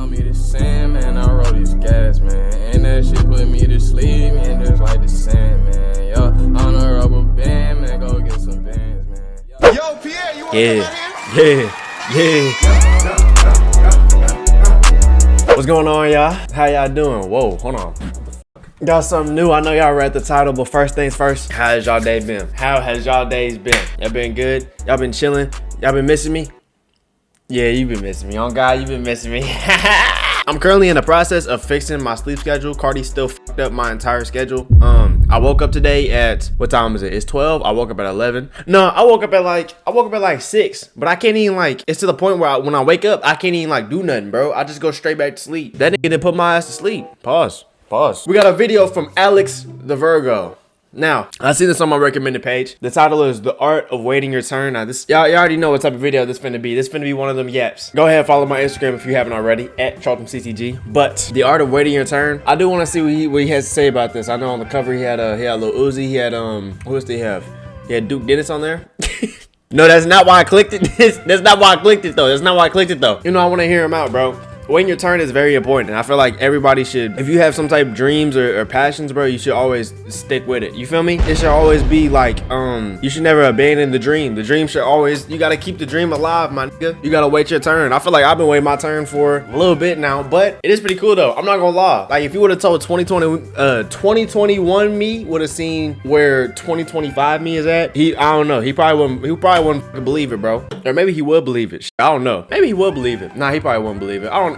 call me the sand, man. I roll this gas, man. And that shit put me to sleep, man. Just like the sand, man. Yo, on a rubber band, man. Go get some bands, man. Yo, Pierre, you wanna come out here? Yeah. What's going on, y'all? How y'all doing? Whoa, hold on. Got something new. I know y'all read the title, but first things first, how has y'all day been? How has y'all days been? Y'all been good? Y'all been chilling? Y'all been missing me? Yeah, you been missing me. Oh God, you been missing me. I'm currently in the process of fixing my sleep schedule. Cardi still fucked up my entire schedule. I woke up today at, what time is it? It's 12. I woke up at 11. No, I woke up at like 6. But I can't even like, it's to the point where when I wake up, I can't even like do nothing, bro. I just go straight back to sleep. That nigga didn't put my ass to sleep. Pause. We got a video from Alex the Virgo. Now, I see this on my recommended page. The title is The Art of Waiting Your Turn. Now, this y'all already know what type of video this finna be. This finna be one of them yaps. Go ahead and follow my Instagram if you haven't already, at Chaltom CCG. But The Art of Waiting Your Turn, I do want to see what he has to say about this. I know on the cover he had Lil Uzi. He had who else did he have? He had Duke Dennis on there. No, that's not why I clicked it. That's not why I clicked it though. That's not why I clicked it though. You know, I want to hear him out, bro. Waiting your turn is very important. I feel like everybody should, if you have some type of dreams or passions, bro, you should always stick with it. You feel me? It should always be like, you should never abandon the dream. The dream should always, you gotta keep the dream alive, my nigga. You gotta wait your turn. I feel like I've been waiting my turn for a little bit now, but it is pretty cool though. I'm not gonna lie. Like if you would have told 2021 me would have seen where 2025 me is at, I don't know. He probably wouldn't believe it, bro. Or maybe he would believe it. I don't know. Maybe he would believe it. Nah, he probably wouldn't believe it. I don't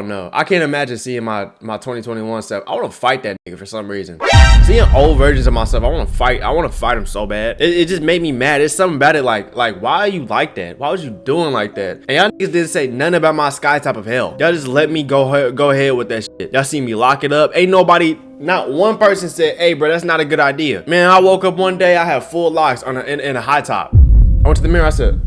know. I can't imagine seeing my 2021 stuff. I want to fight that nigga for some reason. Seeing old versions of myself, I want to fight him so bad. It just made me mad. It's something about it like why are you like that? Why was you doing like that? And y'all niggas didn't say nothing about my sky type of hell. Y'all just let me go ahead with that shit. Y'all see me lock it up. Ain't nobody, not one person said, hey bro, that's not a good idea. Man, I woke up one day, I have full locks on in a high top. I went to the mirror, I said,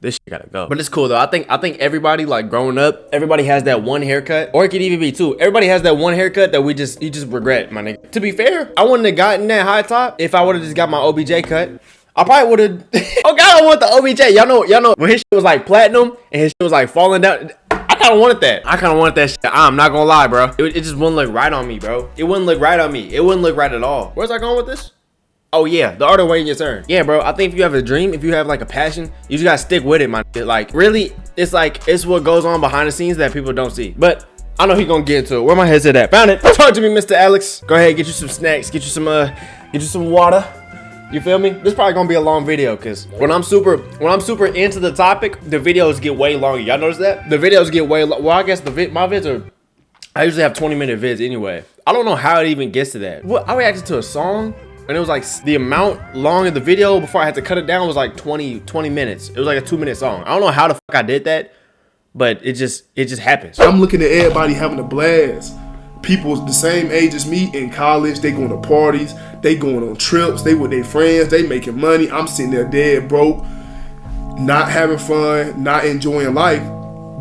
this shit gotta go. But it's cool though. I think everybody, like growing up, everybody has that one haircut, or it could even be two. Everybody has that one haircut that you just regret, my nigga. To be fair, I wouldn't have gotten that high top if I would have just got my OBJ cut. I probably would have. Oh God, I want the OBJ. Y'all know when his shit was like platinum and his shit was like falling down. I kind of wanted that. Shit. I'm not gonna lie, bro. It just wouldn't look right on me, bro. It wouldn't look right on me. It wouldn't look right at all. Where's I going with this? Oh yeah, the art of waiting your turn. Yeah, bro, I think if you have a dream, if you have like a passion, you just gotta stick with it, man. Like really, it's what goes on behind the scenes that people don't see. But I know he's gonna get into it. Where my headset at? Found it. Talk to me, Mr. Alex. Go ahead, get you some snacks, get you some water. You feel me? This is probably gonna be a long video because when I'm super into the topic, the videos get way longer. Y'all notice that? The videos get way well, I guess my vids are, I usually have 20-minute vids anyway. I don't know how it even gets to that. What, I reacted to a song and it was like the amount long of the video before I had to cut it down was like 20 minutes. It was like a 2-minute song. I don't know how the fuck I did that, but it just happens. I'm looking at everybody having a blast. People the same age as me in college, they going to parties, they going on trips, they with their friends, they making money. I'm sitting there dead broke, not having fun, not enjoying life.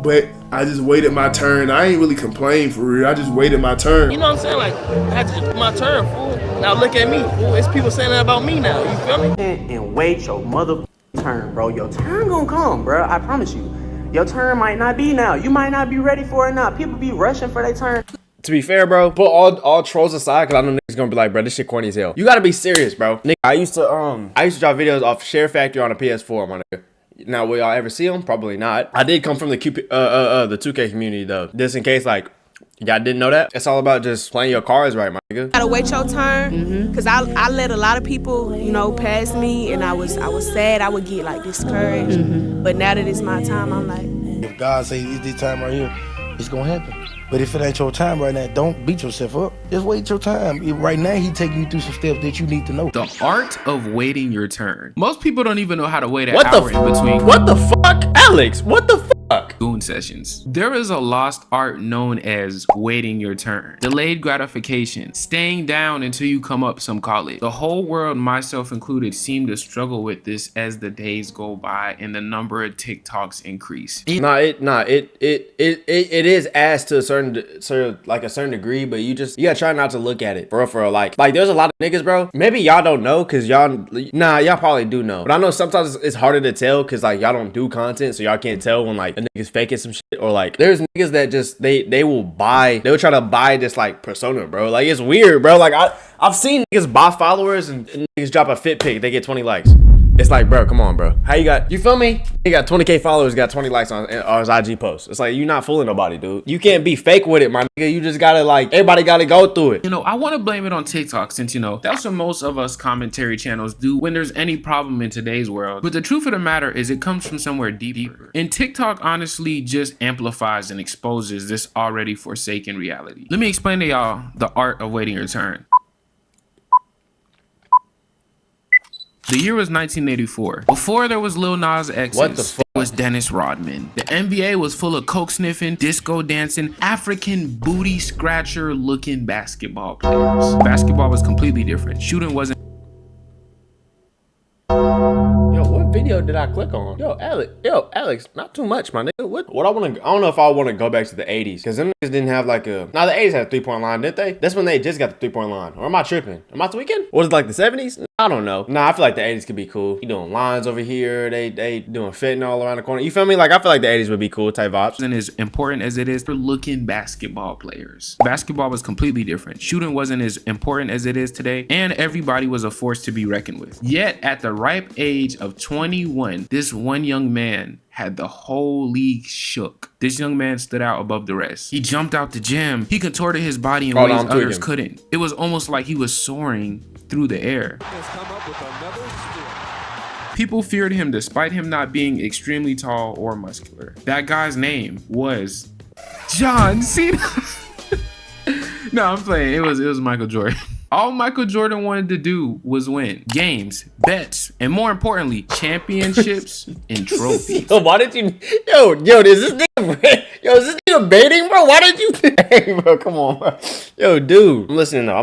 But I just waited my turn. I ain't really complain for real. I just waited my turn. You know what I'm saying? Like, I had to get my turn, fool. Now look at me, fool. It's people saying that about me now. You feel me? And wait your mother turn, bro. Your turn gonna come, bro. I promise you. Your turn might not be now. You might not be ready for it now. People be rushing for their turn. To be fair, bro, put all trolls aside, cause I know niggas gonna be like, bro, this shit corny as hell. You gotta be serious, bro. Nigga, I used to drop videos off Share Factory on a PS4, my nigga. Now, will y'all ever see them? Probably not. I did come from the 2K community though. Just in case, like, y'all didn't know that. It's all about just playing your cards right, my nigga. Gotta wait your turn, cause I let a lot of people, pass me, and I was sad. I would get like discouraged. But now that it's my time, I'm like, if God say it's this time right here, it's gonna happen. But if it ain't your time right now, don't beat yourself up. Just wait your time. Right now, he taking you through some steps that you need to know. The art of waiting your turn. Most people don't even know how to wait an hour in between. What the fuck? Alex, what the fuck? Goon sessions. There is a lost art known as waiting your turn, delayed gratification, staying down until you come up some call it. The whole world, myself included, seem to struggle with this as the days go by and the number of TikToks increase. It is ass to a certain degree, but you gotta try not to look at it for real. Like there's a lot of niggas, bro. Maybe y'all don't know because y'all probably do know, but I know sometimes it's harder to tell because like y'all don't do content, so y'all can't tell when like a nigga's faking some shit, or like there's niggas that just they'll try to buy this like persona, bro. Like it's weird, bro. Like I've seen niggas buy followers and niggas drop a fit pic, they get 20 likes. It's like, bro, come on, bro. How you feel me? He got 20K followers, got 20 likes on his IG post. It's like, you're not fooling nobody, dude. You can't be fake with it, my nigga. You just gotta like, everybody gotta go through it. You know, I want to blame it on TikTok since, you know, that's what most of us commentary channels do when there's any problem in today's world. But the truth of the matter is it comes from somewhere deeper. And TikTok honestly just amplifies and exposes this already forsaken reality. Let me explain to y'all the art of waiting your turn. The year was 1984. Before there was Lil Nas X's, what the fuck? Was Dennis Rodman. The NBA was full of coke sniffing, disco dancing, African booty scratcher looking basketball players. Basketball was completely different. Shooting wasn't. Yo, what video did I click on? Yo, Alex, not too much, my nigga. What I don't know if I want to go back to the 80s, because them niggas didn't have like a, now the 80s had a 3-point line, didn't they? That's when they just got the 3-point line. Or am I tripping? Am I tweaking? Or was it like the 70s? I don't know. Nah, I feel like the 80s could be cool. You doing lines over here, they doing fentanyl around the corner. You feel me? Like I feel like the 80s would be cool type vibes. And as important as it is for looking basketball players. Basketball was completely different. Shooting wasn't as important as it is today, and everybody was a force to be reckoned with. Yet at the ripe age of 21, this one young man had the whole league shook. This young man stood out above the rest. He jumped out the gym. He contorted his body in ways others couldn't. It was almost like he was soaring through the air. People feared him despite him not being extremely tall or muscular. That guy's name was John Cena. No, I'm playing. It was Michael Jordan. All Michael Jordan wanted to do was win games, bets, and more importantly, championships and trophies. Why did you, is this nigga baiting, bro? Why did you, hey, bro, come on, bro. Yo, dude, I'm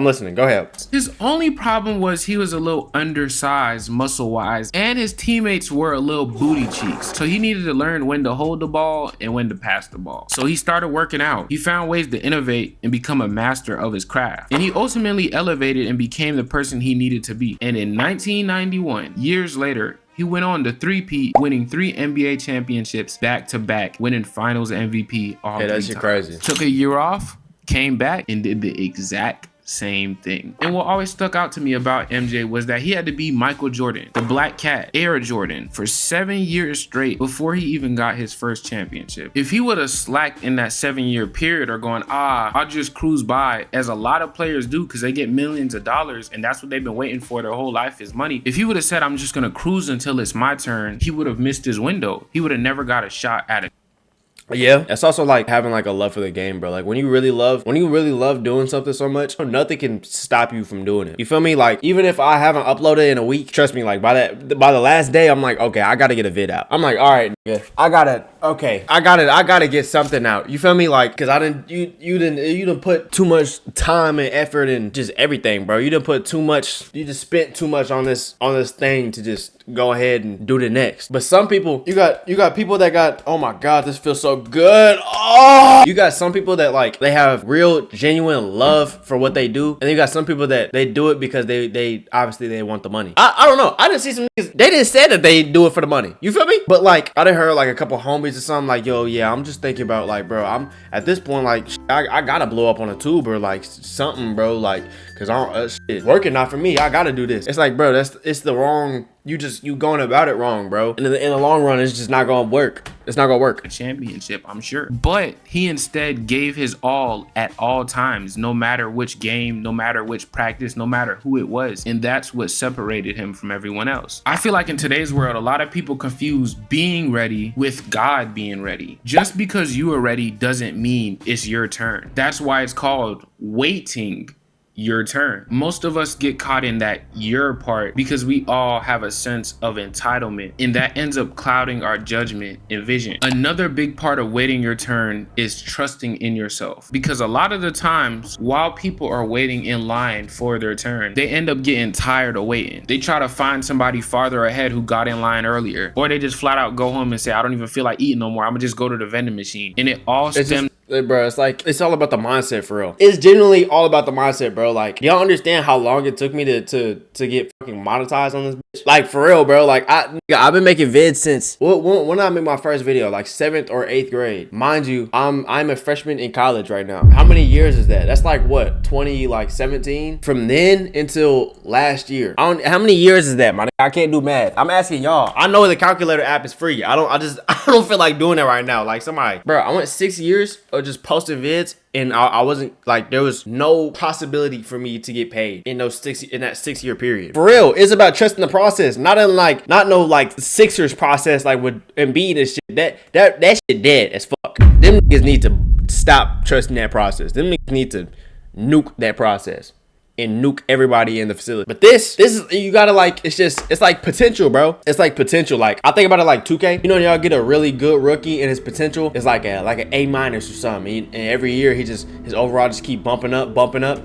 listening, go ahead. His only problem was he was a little undersized muscle-wise, and his teammates were a little booty cheeks. So he needed to learn when to hold the ball and when to pass the ball. So he started working out. He found ways to innovate and become a master of his craft. And he ultimately elevated and became the person he needed to be. And in 1991, years later, he went on to three-peat, winning 3 NBA championships back-to-back, winning finals MVP all 3 times. Crazy. Took a year off, came back, and did the exact same thing. And what always stuck out to me about MJ was that he had to be Michael Jordan, the Black Cat, Air Jordan, for 7 years straight before he even got his first championship. If he would have slacked in that 7-year period or going, I'll just cruise by, as a lot of players do because they get millions of dollars and that's what they've been waiting for their whole life is money. If he would have said, I'm just gonna cruise until it's my turn, he would have missed his window. He would have never got a shot at it. Yeah, it's also like having like a love for the game, bro. Like when you really love doing something so much, nothing can stop you from doing it. You feel me? Like even if I haven't uploaded in a week, trust me, like by the last day, I'm like, okay, I gotta get a vid out. I'm like, all right, nigga, I gotta get something out. You feel me? Like, cause you didn't put too much time and effort in just everything, bro. You just spent too much on this thing to just go ahead and do the next. But some people, you got people that got, oh my God, this feels so good. Oh, you got some people that like they have real genuine love for what they do, and then you got some people that they do it because they obviously they want the money. I don't know. I didn't see some niggas, they didn't say that they do it for the money. You feel me? But like I done heard like a couple homies or something like, yo, yeah, I'm just thinking about like, bro, I'm at this point like I gotta blow up on a tube or like something, bro, like cause I don't shit working not for me. I gotta do this. It's like, bro, it's the wrong. You going about it wrong, bro. And in the long run, it's just not gonna work. It's not gonna work. A championship, I'm sure. But he instead gave his all at all times, no matter which game, no matter which practice, no matter who it was. And that's what separated him from everyone else. I feel like in today's world, a lot of people confuse being ready with God being ready. Just because you are ready doesn't mean it's your turn. That's why it's called waiting your turn. Most of us get caught in that your part because we all have a sense of entitlement, and that ends up clouding our judgment and vision. Another big part of waiting your turn is trusting in yourself, because a lot of the times while people are waiting in line for their turn, they end up getting tired of waiting. They try to find somebody farther ahead who got in line earlier, or they just flat out go home and say, I don't even feel like eating no more, I'm gonna just go to the vending machine. And it all stems. Bro, it's like, it's all about the mindset for real. It's genuinely all about the mindset, bro. Like, y'all understand how long it took me to get fucking monetized on this bitch? Like, for real, bro. Like, I've been making vids since, when I made my first video, like 7th or 8th grade. Mind you, I'm a freshman in college right now. How many years is that? That's like, what, 2017? From then until last year. How many years is that, man? I can't do math. I'm asking y'all. I know the calculator app is free. I don't feel like doing it right now. Like, somebody, bro, I went 6 years of just posting vids, and I wasn't like, there was no possibility for me to get paid in that 6-year period. For real, it's about trusting the process, not no like Sixers process like with Embiid and shit. That shit dead as fuck. Them niggas need to stop trusting that process. Them niggas need to nuke that process and nuke everybody in the facility. But this is, you gotta like, it's like potential, bro. It's like potential. Like, I think about it like 2K. You know, y'all get a really good rookie and his potential is like an A- or something. And every year his overall just keep bumping up.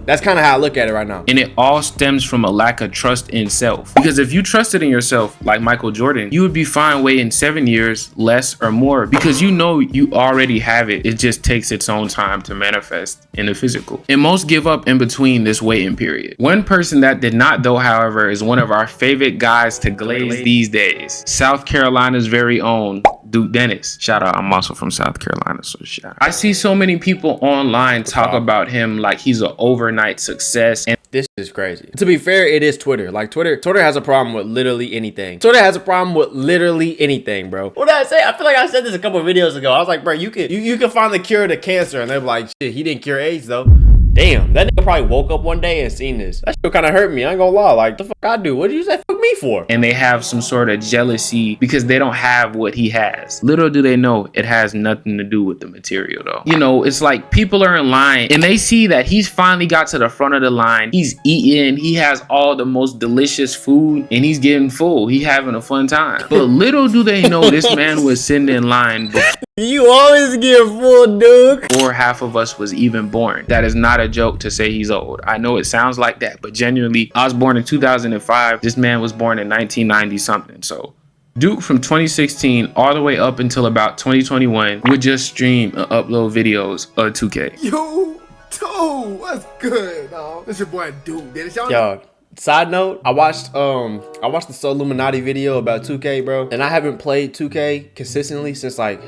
That's kind of how I look at it right now. And it all stems from a lack of trust in self. Because if you trusted in yourself like Michael Jordan, you would be fine waiting 7 years, less or more, because you know you already have it. It just takes its own time to manifest in the physical. And most give up in between this waiting period. One person that did not, though, however, is one of our favorite guys to glaze these days. South Carolina's very own Duke Dennis. Shout out, I'm also from South Carolina, so shout out. I see so many people online talk about him like he's an overnight success, and this is crazy. To be fair, it is Twitter. Like, Twitter has a problem with literally anything. Twitter has a problem with literally anything, bro. What did I say? I feel like I said this a couple of videos ago. I was like, bro, you can find the cure to cancer, and they're like, shit, he didn't cure AIDS though. Damn, that nigga probably woke up one day and seen this. That shit kind of hurt me. I ain't gonna lie. Like, the fuck I do? What did you say fuck me for? And they have some sort of jealousy because they don't have what he has. Little do they know it has nothing to do with the material though. You know, it's like people are in line and they see that he's finally got to the front of the line. He's eating. He has all the most delicious food and he's getting full. He having a fun time. But little do they know this man was sitting in line before. You always get full, dude. Before half of us was even born. That is not a joke to say he's old. I know it sounds like that, but genuinely, I was born in 2005. This man was born in 1990 something. So Duke from 2016 all the way up until about 2021 would just stream and upload videos of 2K. Yo, dude, what's good, dog? It's your boy Duke. Yo, side note, I watched the Soul Illuminati video about 2K, bro, and I haven't played 2K consistently since like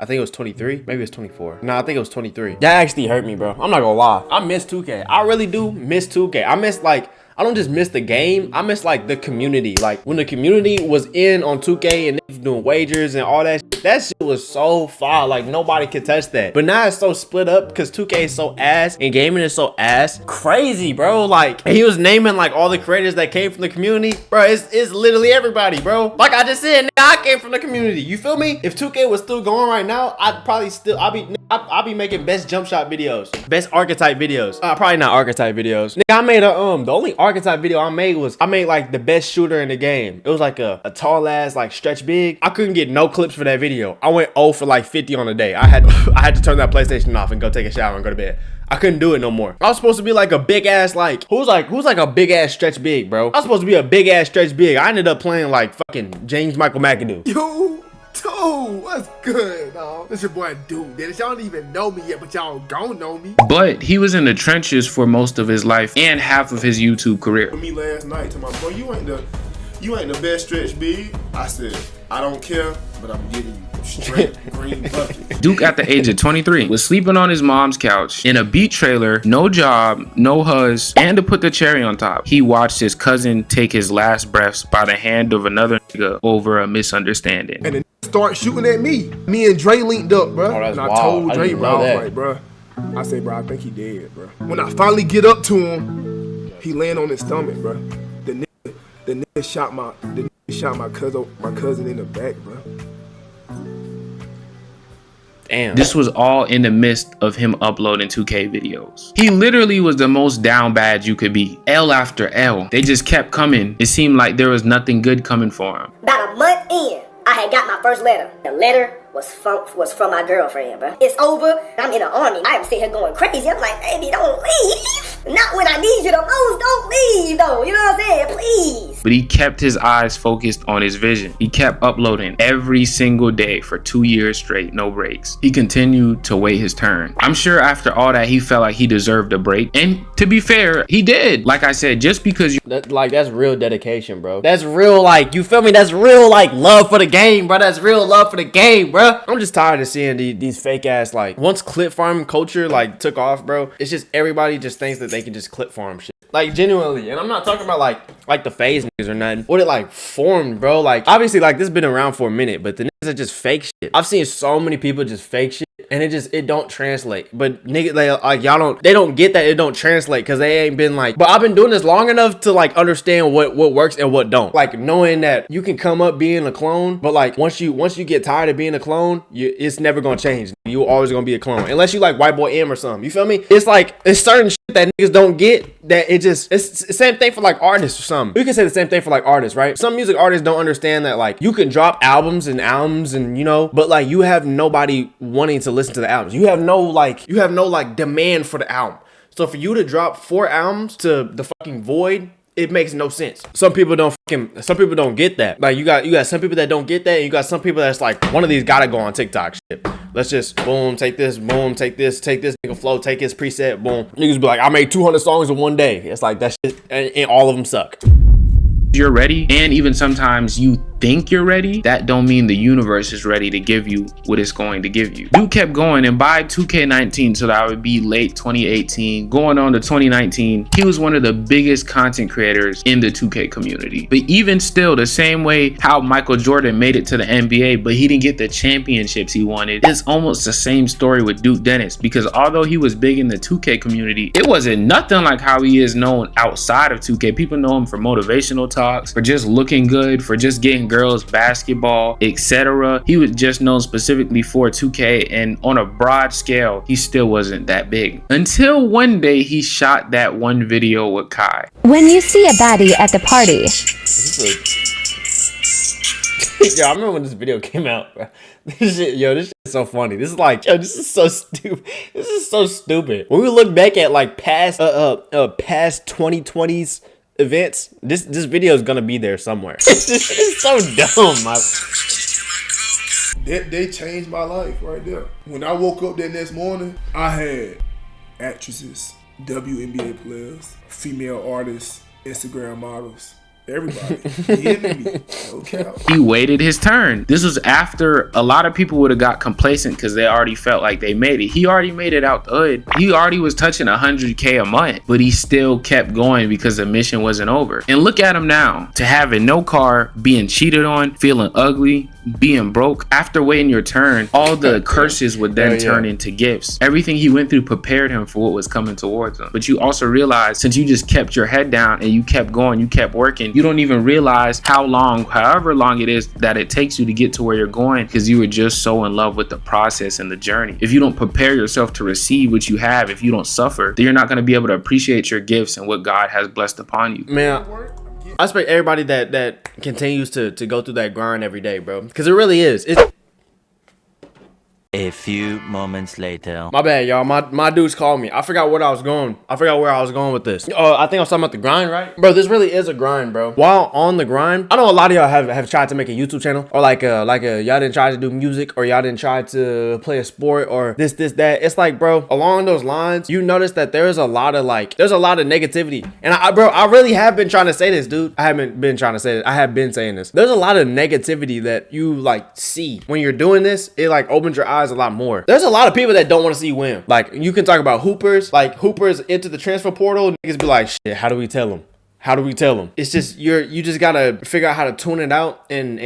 I think it was 23, maybe it was 24. No, I think it was 23. That actually hurt me, bro. I'm not gonna lie. I miss 2K. I really do miss 2K. I miss, like, I don't just miss the game, I miss like the community. Like when the community was in on 2K and they was doing wagers and all that shit, that shit was so fire. Like nobody could touch that. But now it's so split up because 2K is so ass and gaming is so ass. Crazy, bro. Like he was naming like all the creators that came from the community. Bro, it's literally everybody, bro. Like I just said, nigga, I came from the community. You feel me? If 2K was still going right now, I'll be making best jump shot videos, best archetype videos. Probably not archetype videos. Nigga, I made the only archetype video I made like the best shooter in the game. It was like a tall ass like stretch big. I couldn't get no clips for that video. I went 0 for like 50 on the day. I had to turn that PlayStation off and go take a shower and go to bed. I couldn't do it no more. I was supposed to be like a big ass, like who's like a big ass stretch big, bro? I was supposed to be a big ass stretch big. I ended up playing like fucking James Michael McAdoo. Yo, dude, what's good, dog? It's your boy Dude. Dennis, y'all don't even know me yet, but y'all don't know me. But he was in the trenches for most of his life and half of his YouTube career. For me last night to my boy, you ain't the best stretch big. I said, I don't care, but I'm giving you straight green bucket. Duke at the age of 23 was sleeping on his mom's couch in a beat trailer, no job, no huzz, and to put the cherry on top, he watched his cousin take his last breaths by the hand of another nigga over a misunderstanding. And then start shooting at me. Me and Dre linked up, bro. Oh, that's and I wild. told Dre, bro, I was that. like, bro, I say, bro, I think he dead, bro. When I finally get up to him, he laying on his stomach, bro. The nigga shot my cousin in the back, bro. Damn. This was all in the midst of him uploading 2K videos. He literally was the most down bad you could be. L after L. They just kept coming. It seemed like there was nothing good coming for him. About a month in, I had got my first letter. The letter was from my girlfriend, bro. It's over. I'm in the army. I am sitting here going crazy. I'm like, baby, don't leave. Not when I need you the most. Don't leave, though. You know what I'm saying? Please. But he kept his eyes focused on his vision. He kept uploading every single day for 2 years straight, no breaks. He continued to wait his turn. I'm sure after all that, he felt like he deserved a break. And to be fair, he did. Like I said, just because you... That's real dedication, bro. That's real, like, you feel me? That's real, like, love for the game, bro. That's real love for the game, bro. I'm just tired of seeing these fake ass, like, once clip farm culture, like, took off, bro, it's just everybody just thinks that they can just clip farm shit. Like, genuinely. And I'm not talking about, like the phase niggas or nothing. What it, like, formed, bro. Like, obviously, like, this has been around for a minute, but the niggas are just fake shit. I've seen so many people just fake shit, and it don't translate. But niggas, they don't get that it don't translate because they ain't been like, but I've been doing this long enough to, like, understand what works and what don't. Like, knowing that you can come up being a clone, but, like, once you get tired of being a clone, it's never gonna change. You always gonna be a clone. Unless you like White Boy M or something. You feel me? It's like, it's certain shit that niggas don't get that it's the same thing for, like, artists or something. You can say the same thing for, like, artists, right? Some music artists don't understand that, like, you can drop albums and, you know, but, like, you have nobody wanting to listen to the albums. You have no like demand for the album. So for you to drop 4 albums to the fucking void, it makes no sense. Some people don't get that. Like, you got some people that don't get that, and you got some people that's like, one of these gotta go on TikTok shit. Let's just boom, take this, boom, take this nigga flow, take his preset, boom. Niggas be like, I made 200 songs in one day. It's like that shit, and all of them suck. You're ready, and even sometimes you think you're ready, that don't mean the universe is ready to give you what it's going to give you. Dude kept going, and by 2K19, so that would be late 2018 going on to 2019, he was one of the biggest content creators in the 2K community. But even still, the same way how Michael Jordan made it to the NBA but he didn't get the championships he wanted, it's almost the same story with Duke Dennis, because although he was big in the 2K community, it wasn't nothing like how he is known outside of 2K. People know him for motivational talks, for just looking good, for just getting girls basketball, etc. He was just known specifically for 2K, and on a broad scale, he still wasn't that big. Until one day he shot that one video with Kai. When you see a baddie at the party. Yo, I remember when this video came out, bro. This shit is so funny. This is like, yo, this is so stupid. This is so stupid. When we look back at, like, past 2020s events, this video is gonna be there somewhere. It's so dumb. They changed my life right there. When I woke up that next morning, I had actresses, WNBA players, female artists, Instagram models, everybody hitting me. Okay. He waited his turn. This was after a lot of people would have got complacent because they already felt like they made it. He already made it out the hood. He already was touching 100K a month, but he still kept going because the mission wasn't over. And look at him now, to having no car, being cheated on, feeling ugly, being broke. After waiting your turn, all the curses would then turn into gifts. Everything he went through prepared him for what was coming towards him. But you also realize, since you just kept your head down and you kept going, you kept working, you don't even realize however long it is that it takes you to get to where you're going, because you were just so in love with the process and the journey. If you don't prepare yourself to receive what you have, if you don't suffer, then you're not going to be able to appreciate your gifts and what God has blessed upon you. Man, I expect everybody that continues to go through that grind every day, bro, because it really is. A few moments later. My bad, y'all. My dudes called me. I forgot where I was going with this. I think I was talking about the grind, right? Bro, this really is a grind, bro. While on the grind, I know a lot of y'all have tried to make a YouTube channel, or like y'all didn't try to do music, or y'all didn't try to play a sport, or this, that. It's like, bro, along those lines, you notice that there's a lot of negativity. And I really have been trying to say this, dude. I haven't been trying to say it. I have been saying this. There's a lot of negativity that you, like, see when you're doing this. It, like, opens your eyes a lot more. There's a lot of people that don't want to see you win. Like, you can talk about hoopers, like hoopers into the transfer portal. Niggas be like, shit, how do we tell them? How do we tell them? It's just, you just gotta figure out how to tune it out and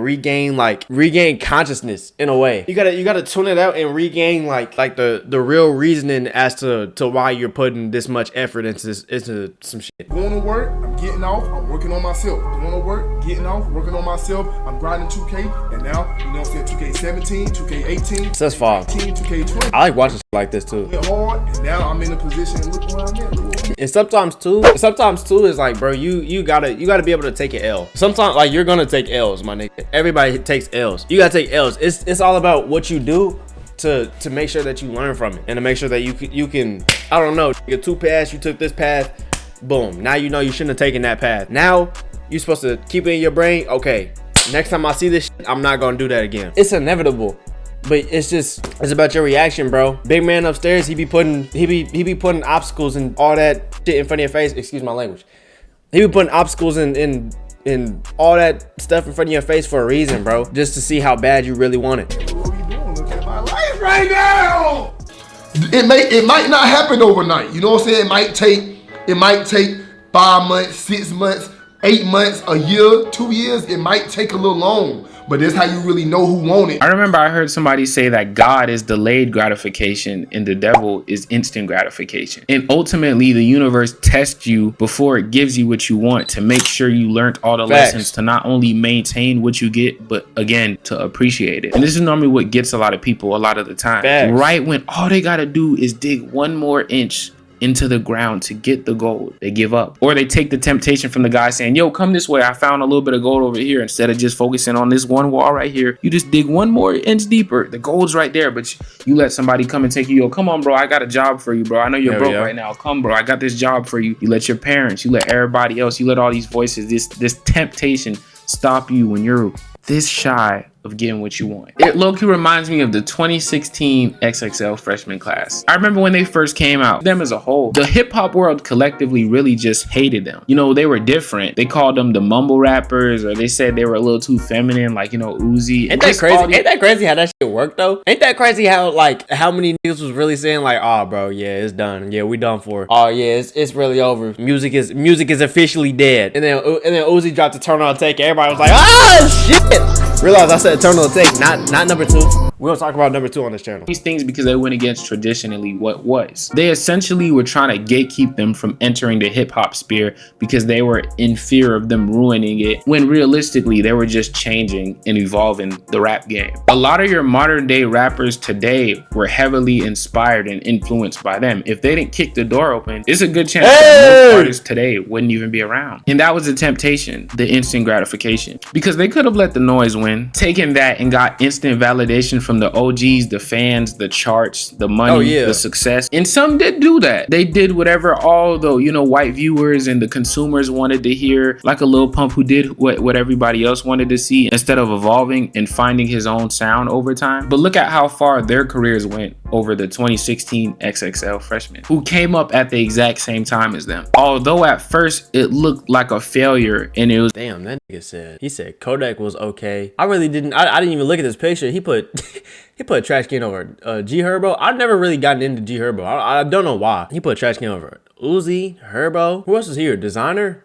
regain consciousness in a way. You gotta tune it out and regain like the real reasoning as to why you're putting this much effort into some shit. Going to work, I'm getting off, I'm working on myself. Going to work, getting off, working on myself. I'm grinding 2K, and now, you know what I'm saying, 2K17, 2K18, That's fine. 2K20. I like watching shit like this too. Went hard, and now I'm in a position. Look where I'm at. And sometimes too is like, bro, you gotta be able to take an L. Sometimes like you're gonna take L's, my nigga. Everybody takes L's. You gotta take L's. It's all about what you do to make sure that you learn from it and to make sure that you can I don't know, you get 2 paths, you took this path, boom. Now you know you shouldn't have taken that path. Now you're supposed to keep it in your brain. Okay, next time I see this shit, I'm not gonna do that again. It's inevitable. But it's about your reaction, bro. Big man upstairs, he be putting obstacles and all that shit in front of your face. Excuse my language. He be putting obstacles in all that stuff in front of your face for a reason, bro. Just to see how bad you really want it. What are you doing? Look at my life right now. It might not happen overnight. You know what I'm saying? It might take 5 months, 6 months, 8 months, a year, 2 years. It might take a little long. But that's how you really know who want it. I remember I heard somebody say that God is delayed gratification and the devil is instant gratification. And ultimately, the universe tests you before it gives you what you want to make sure you learned all the lessons to not only maintain what you get, but again, to appreciate it. And this is normally what gets a lot of people a lot of the time. Right when all they got to do is dig 1 more inch into the ground to get the gold, they give up. Or they take the temptation from the guy saying, yo, come this way, I found a little bit of gold over here. Instead of just focusing on this one wall right here, you just dig 1 more inch deeper. The gold's right there, but you let somebody come and take you. Yo, come on, bro, I got a job for you, bro. I know you're broke right now. Come, bro, I got this job for you. You let your parents, you let everybody else, you let all these voices, this temptation stop you when you're this shy of getting what you want. It low-key reminds me of the 2016 XXL freshman class. I remember when they first came out, them as a whole, the hip-hop world collectively really just hated them. You know, they were different. They called them the mumble rappers, or they said they were a little too feminine, like, you know, Uzi. Ain't that crazy? Ain't that crazy how that shit worked though? Ain't that crazy how like how many niggas was really saying like, oh bro, yeah, it's done. Yeah, we done for. Oh yeah, it's really over. Music is officially dead. And then Uzi dropped the Turn On Take. Everybody was like, oh shit. Realize I said Eternal Take, not number 2. We don't talk about number 2 on this channel. These things because they went against traditionally what was. They essentially were trying to gatekeep them from entering the hip hop sphere because they were in fear of them ruining it, when realistically they were just changing and evolving the rap game. A lot of your modern day rappers today were heavily inspired and influenced by them. If they didn't kick the door open, it's a good chance that most artists today wouldn't even be around. And that was the temptation, the instant gratification. Because they could have let the noise win, taken that and got instant validation from the OGs, the fans, the charts, the money, the success. And some did do that. They did whatever all the, you know, white viewers and the consumers wanted to hear, like a Lil Pump who did what everybody else wanted to see instead of evolving and finding his own sound over time. But look at how far their careers went over the 2016 XXL freshmen, who came up at the exact same time as them. Although at first it looked like a failure and it was— Damn, that nigga said Kodak was okay. I really didn't, I didn't even look at this picture. He put a trash can over G Herbo. I've never really gotten into G Herbo. I don't know why. He put a trash can over Uzi, Herbo. Who else is here? Designer?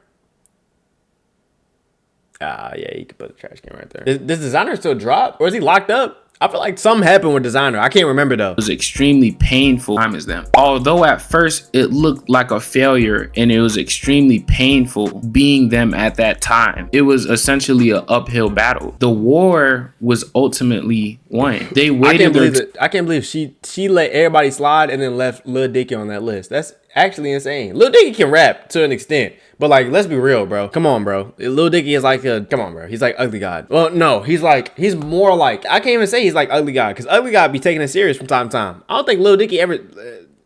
Ah, yeah, he could put a trash can right there. Does Designer still drop? Or is he locked up? I feel like something happened with Designer. I can't remember though. It was extremely painful time as them. Although at first it looked like a failure and it was extremely painful being them at that time, it was essentially an uphill battle. The war was ultimately won. They waited. I can't believe she let everybody slide and then left Lil Dicky on that list. That's actually insane. Lil Dicky can rap to an extent, but like, let's be real, bro. Come on, bro. Lil Dicky is like come on, bro. He's like Ugly God. Well, no, he's more like, I can't even say he's like Ugly God, because Ugly God be taking it serious from time to time. I don't think Lil Dicky ever...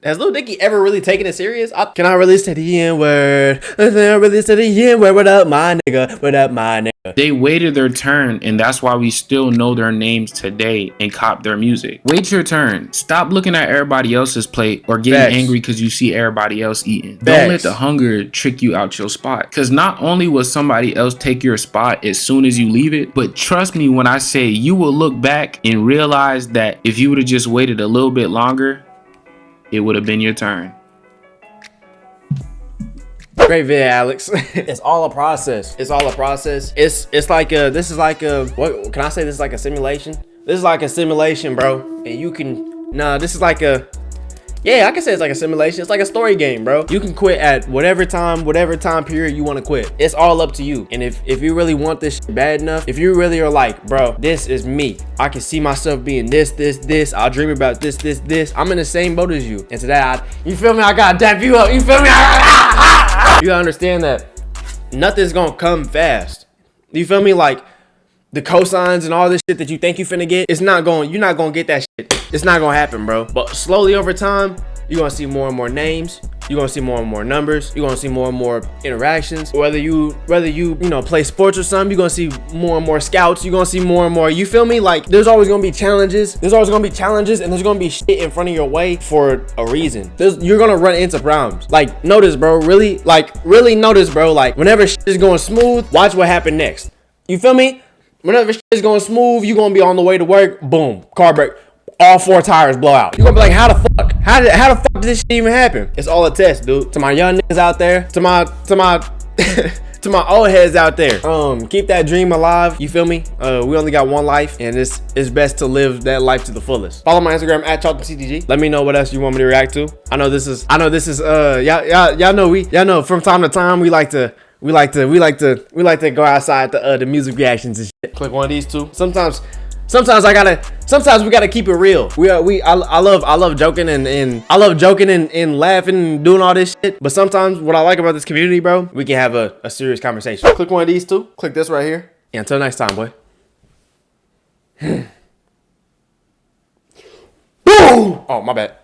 Has Lil Dicky ever really taken it serious? Can I really say the N-word? Can I really say the N-word? What up, my nigga? What up, my nigga? They waited their turn, and that's why we still know their names today and cop their music. Wait your turn. Stop looking at everybody else's plate or getting angry because you see everybody else eating. Don't let the hunger trick you out your spot. Because not only will somebody else take your spot as soon as you leave it, but trust me when I say you will look back and realize that if you would have just waited a little bit longer, it would have been your turn. Great vid, Alex. It's all a process. It's all a process. It's like this is like a, what can I say? This is like a simulation. This is like a simulation, bro. And you can, this is like a, Yeah, I can say it's like a simulation. It's like a story game, bro. You can quit at whatever time period you want to quit. It's all up to you. And if you really want this shit bad enough, if you really are like, bro, this is me. I can see myself being this. I'll dream about this. I'm in the same boat as you. And to that, you feel me? I gotta dap you up. You feel me? You gotta understand that nothing's gonna come fast. You feel me? Like the cosigns and all this shit that you think you finna get, you're not gonna get that shit. It's not gonna happen, bro. But slowly over time, you're gonna see more and more names. You're gonna see more and more numbers. You're gonna see more and more interactions. Whether you know, play sports or something, you're gonna see more and more scouts. You're gonna see more and more. You feel me? Like there's always gonna be challenges. And there's gonna be shit in front of your way for a reason. You're gonna run into problems. Like notice, bro. Really notice, bro. Like whenever shit is going smooth, watch what happened next. You feel me? Whenever shit is going smooth, you're gonna be on the way to work. Boom, car break. All 4 tires blow out. You're gonna be like, how the fuck? How the fuck did this shit even happen? It's all a test, dude. To my young niggas out there, to my to my old heads out there, keep that dream alive. You feel me? We only got one life, and it's best to live that life to the fullest. Follow my Instagram at ChaltomCTG. Let me know what else you want me to react to. I know this is y'all know from time to time we like to go outside the music reactions and shit. Click one of these two. Sometimes we gotta keep it real. I love joking and laughing and doing all this shit. But sometimes what I like about this community, bro, we can have a serious conversation. Click one of these two. Click this right here. And until next time, boy. Boom! Oh, my bad.